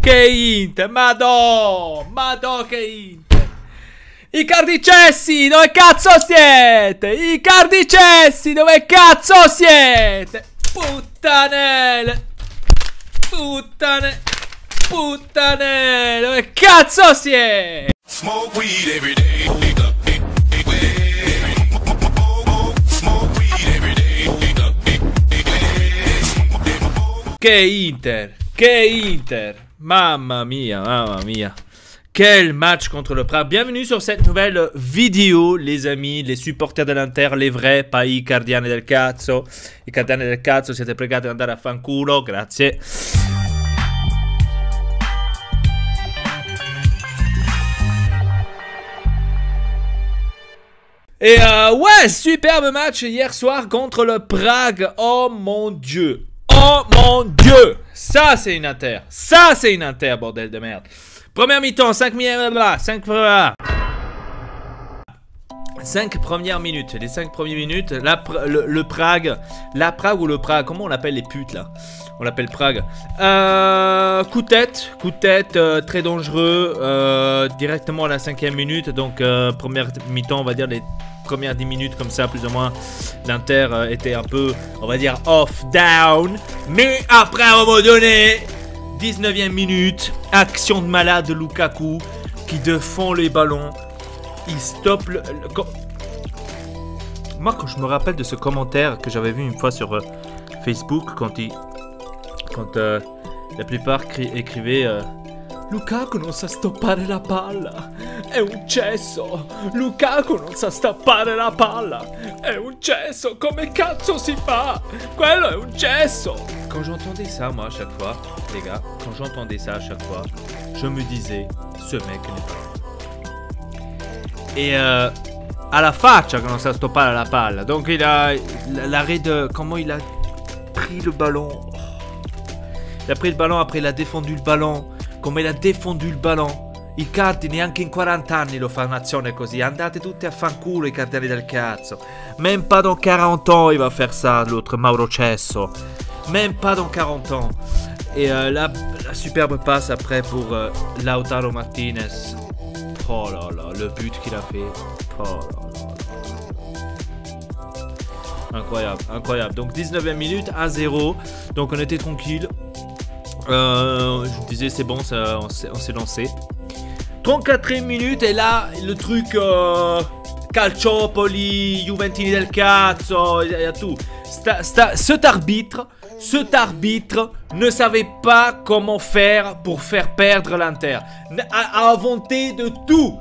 Che Inter, Madò che Inter. I cardicessi, dove cazzo siete? I cardicessi, dove cazzo siete? Puttanelle. Puttanelle, dove cazzo siete? Smoke weed every day. Che Inter, mamma mia. Quel match contre le Prague. Bienvenue sur cette nouvelle vidéo, les amis, les supporters de l'Inter, les vrais, pas i cardiani del cazzo. I cardiani del cazzo, siete pregati di andare a fanculo, grazie. Et ouais, superbe match hier soir contre le Prague. Oh mon Dieu. Oh mon Dieu. Ça c'est une Inter. Ça c'est une Inter, bordel de merde. Première mi-temps, 5 premières minutes. Les 5 premières minutes, le Prague. La Prague ou le Prague, comment on l'appelle les putes là? On l'appelle Prague. Coup de tête, très dangereux. Directement à la 5e minute. Donc première mi-temps, on va dire les premières 10 minutes comme ça, plus ou moins. L'Inter était un peu, on va dire, off, down. Mais après, à un moment donné, 19e minute, action de malade de Lukaku qui défend les ballons. Il stoppe Moi, quand je me rappelle de ce commentaire que j'avais vu une fois sur Facebook, quand la plupart écrivaient Lukaku non sa stoppare la palla, è un cesso. Lukaku non sa stoppare la palla, è un cesso. Come cazzo si fa? Quello è un cesso. Quand j'entendais ça, moi, à chaque fois, les gars, quand j'entendais ça à chaque fois, je me disais, ce mec n'est pas là. Et à la faccia che non sa stoppare la palla. Donc il a l'arrêt de comment il a pris le ballon. Il a pris le ballon, après il a défendu le ballon. Come l'ha défendu il ballon. I cardi neanche in 40 anni lo fa un'azione così. Andate tutti a fanculo i cardiani del cazzo. Même pas dans 40 ans il va faire ça, l'autre Mauro Cesso. Même pas dans 40 ans. Et la superbe passe après pour Lautaro Martinez. Oh là là, le but qu'il a fait. Oh là là. Incroyable, incroyable. Donc 19e minute, 1-0. Donc on était tranquille. Je vous disais c'est bon, on s'est lancé. 34e minute et là le truc Calciopoli, Juventini del cazzo, il y a tout. Cet arbitre ne savait pas comment faire pour faire perdre l'Inter. A inventé de tout.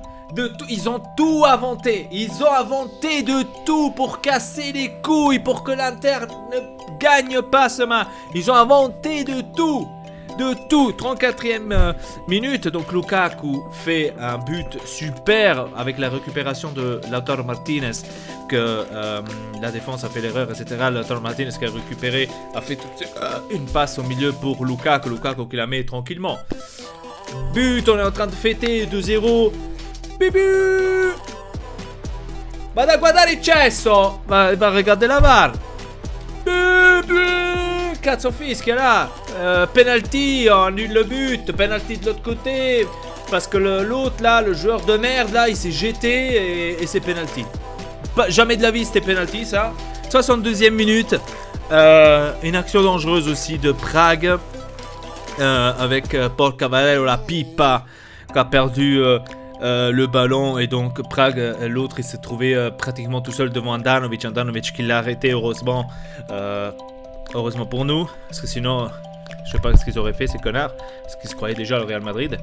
Ils ont tout inventé. Ils ont inventé de tout pour casser les couilles, pour que l'Inter ne gagne pas ce match. Ils ont inventé de tout. De tout. 34e minute, donc Lukaku fait un but super avec la récupération de Lautaro Martinez, que la défense a fait l'erreur, etc. Lautaro Martinez qui a récupéré, a fait une passe au milieu pour Lukaku qui la met tranquillement. But, on est en train de fêter 2-0. Bibu! Vado a guardare il cesso. Va regarder la VAR. Cazzo fischia là. Penalty, on annule le but. Penalty de l'autre côté. Parce que l'autre là, le joueur de merde là, il s'est jeté et c'est penalty. Jamais de la vie c'était penalty ça. 62e minute. Une action dangereuse aussi de Prague. Avec Paul Cavallero, la pipa, qui a perdu le ballon. Et donc Prague, l'autre, il s'est trouvé pratiquement tout seul devant Handanovic. Handanovic qui l'a arrêté, heureusement. Heureusement pour nous, parce que sinon, je sais pas ce qu'ils auraient fait ces connards, parce qu'ils se croyaient déjà au Real Madrid.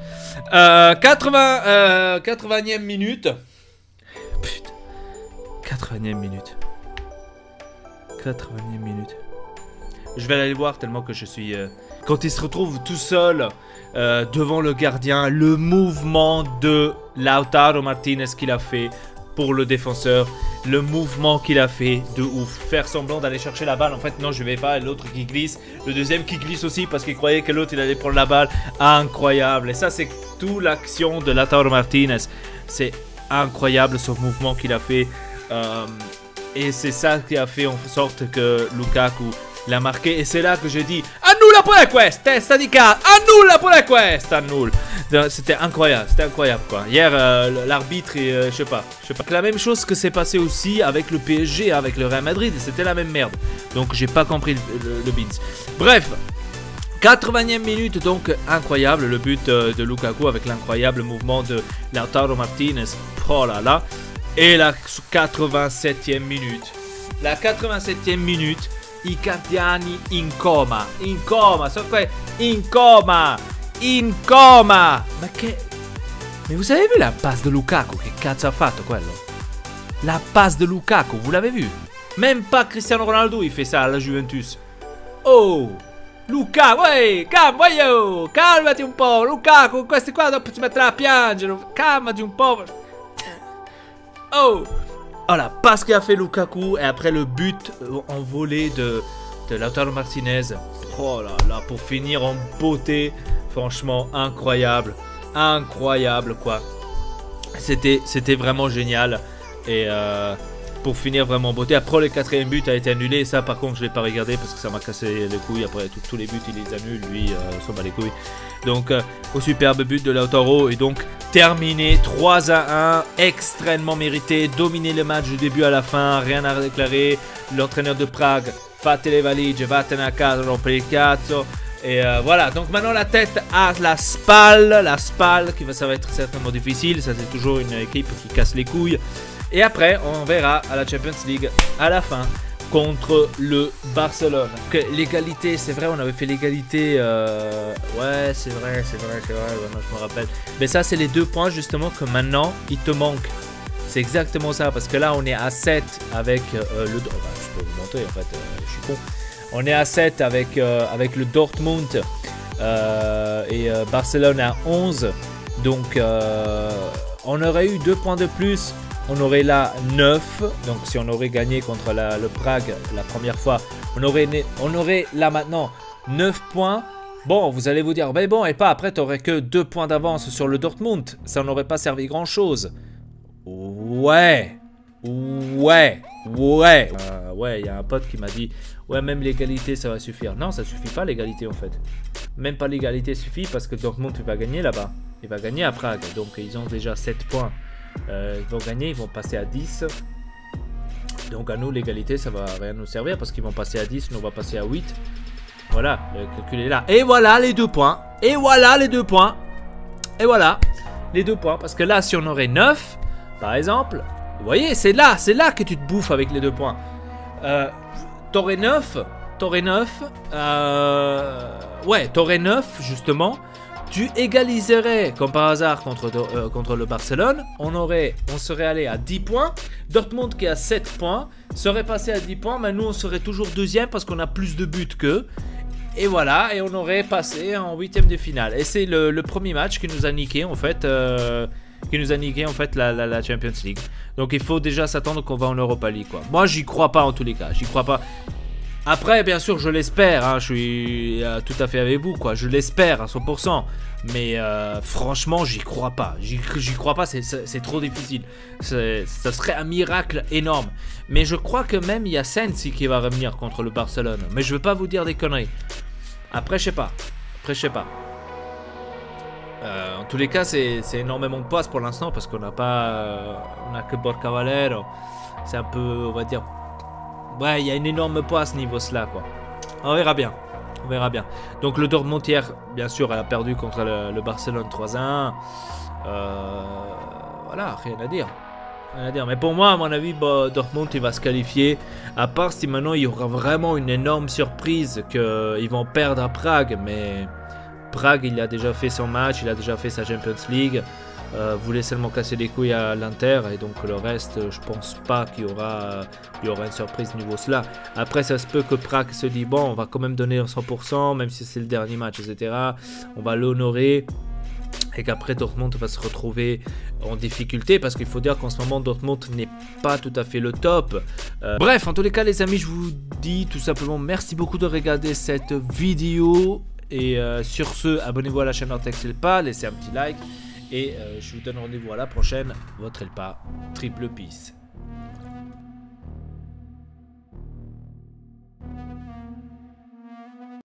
80e minute. Putain. 80e minute. 80e minute. Je vais aller voir tellement que je suis... Quand il se retrouve tout seul devant le gardien, le mouvement de Lautaro Martinez qu'il a fait pour le défenseur, le mouvement qu'il a fait de ouf, faire semblant d'aller chercher la balle, en fait non je vais pas, l'autre qui glisse, le deuxième qui glisse aussi parce qu'il croyait que l'autre il allait prendre la balle, incroyable. Et ça c'est tout l'action de Lautaro Martinez, c'est incroyable ce mouvement qu'il a fait, et c'est ça qui a fait en sorte que Lukaku l'a marqué. Et c'est là que je dis annule Annulla pure questa, testa di cazzo. Annulla pure questa, annulla. C'était incroyable quoi. Hier, l'arbitre, je sais pas. La même chose que s'est passé aussi avec le PSG, avec le Real Madrid, c'était la même merde. Donc j'ai pas compris le Beans. Bref, 80e minute, donc incroyable, le but de Lukaku avec l'incroyable mouvement de Lautaro Martinez. Oh là là. Et la 87e minute. La 87e minute, i Cardiani in coma. In coma, so quoi? In coma. In coma. Mais vous avez vu la passe de Lukaku? Che cazzo ha fatto quello? La passe de Lukaku, vous l'avez vu? Même pas Cristiano Ronaldo il fait ça à la Juventus. Oh, Lukaku, ouais, calmati un po', Lukaku, questi qua dopo ti metterà a piangere, calmati un po'. Oh, la passe qu'a fait Lukaku et après le but en volée de Lautaro Martinez. Oh là là, pour finir en beauté, franchement incroyable, incroyable quoi. C'était vraiment génial et pour finir vraiment en beauté. Après le 4e but a été annulé, ça par contre je l'ai pas regardé parce que ça m'a cassé les couilles. Après tous les buts il les annule, lui s'en bat les couilles. Donc au superbe but de Lautaro et donc terminé 3-1, extrêmement mérité, dominer le match du début à la fin, rien à déclarer. L'entraîneur de Prague, fate le valigie, vattene a casa, rompe il cazzo. Et voilà, donc maintenant la tête à la Spal, ça va être certainement difficile, ça c'est toujours une équipe qui casse les couilles. Et après, on verra à la Champions League à la fin contre le Barcelone. L'égalité, c'est vrai, on avait fait l'égalité. Ouais, c'est vrai, maintenant je me rappelle. Mais ça, c'est les 2 points justement que maintenant il te manque. C'est exactement ça, parce que là, on est à 7 avec le. Enfin, je peux vous montrer en fait, je suis con. On est à 7 avec le Dortmund et Barcelone à 11. Donc, on aurait eu 2 points de plus. On aurait là 9, donc si on aurait gagné contre le Prague la première fois, on aurait là maintenant 9 points. Bon, vous allez vous dire, mais bon, et pas après, tu n'aurais que 2 points d'avance sur le Dortmund. Ça n'aurait pas servi grand-chose. Ouais, il y a un pote qui m'a dit, ouais, même l'égalité, ça va suffire. Non, ça suffit pas l'égalité en fait. Même pas l'égalité suffit parce que Dortmund va gagner là-bas. Il va gagner à Prague, donc ils ont déjà 7 points. Ils vont gagner, ils vont passer à 10. Donc à nous l'égalité ça va rien nous servir parce qu'ils vont passer à 10, nous on va passer à 8. Voilà, le calcul est là. Et voilà les 2 points. Et voilà les 2 points. Et voilà les 2 points. Parce que là si on aurait 9 par exemple, vous voyez c'est là que tu te bouffes avec les 2 points. T'aurais 9. Ouais, t'aurais 9 justement. Tu égaliserais comme par hasard contre le Barcelone. On serait allé à 10 points. Dortmund qui a 7 points serait passé à 10 points. Mais nous on serait toujours 2e parce qu'on a plus de buts qu'eux. Et voilà, et on aurait passé en 8e de finale. Et c'est le premier match qui nous a niqué en fait. La Champions League. Donc il faut déjà s'attendre qu'on va en Europa League quoi. Moi j'y crois pas en tous les cas. J'y crois pas. Après, bien sûr, je l'espère, hein, je suis tout à fait avec vous, quoi. Je l'espère à 100%. Mais franchement, j'y crois pas. J'y crois pas, c'est trop difficile. Ça serait un miracle énorme. Mais je crois que même il y a Sensi qui va revenir contre le Barcelone. Mais je veux pas vous dire des conneries. Après, je sais pas. En tous les cas, c'est énormément de passes pour l'instant parce qu'on n'a pas, on a que Borja Valero. C'est un peu, on va dire. Ouais, il y a une énorme poids à ce niveau-là, quoi. On verra bien. Donc le Dortmund hier, bien sûr, elle a perdu contre le Barcelone 3-1. Voilà, rien à dire. Mais pour moi, à mon avis, Dortmund, il va se qualifier. À part si maintenant, il y aura vraiment une énorme surprise qu'ils vont perdre à Prague. Mais Prague, il a déjà fait son match, il a déjà fait sa Champions League. Voulait seulement casser les couilles à l'Inter et donc le reste je pense pas qu'il y aura une surprise niveau cela. Après ça se peut que Prague se dit bon on va quand même donner 100% même si c'est le dernier match etc. On va l'honorer et qu'après Dortmund va se retrouver en difficulté parce qu'il faut dire qu'en ce moment Dortmund n'est pas tout à fait le top. Bref en tous les cas les amis je vous dis tout simplement merci beaucoup de regarder cette vidéo et sur ce abonnez-vous à la chaîne Ortex Elpa, laissez un petit like. Et je vous donne rendez-vous à la prochaine. Votre Elpa, triple peace.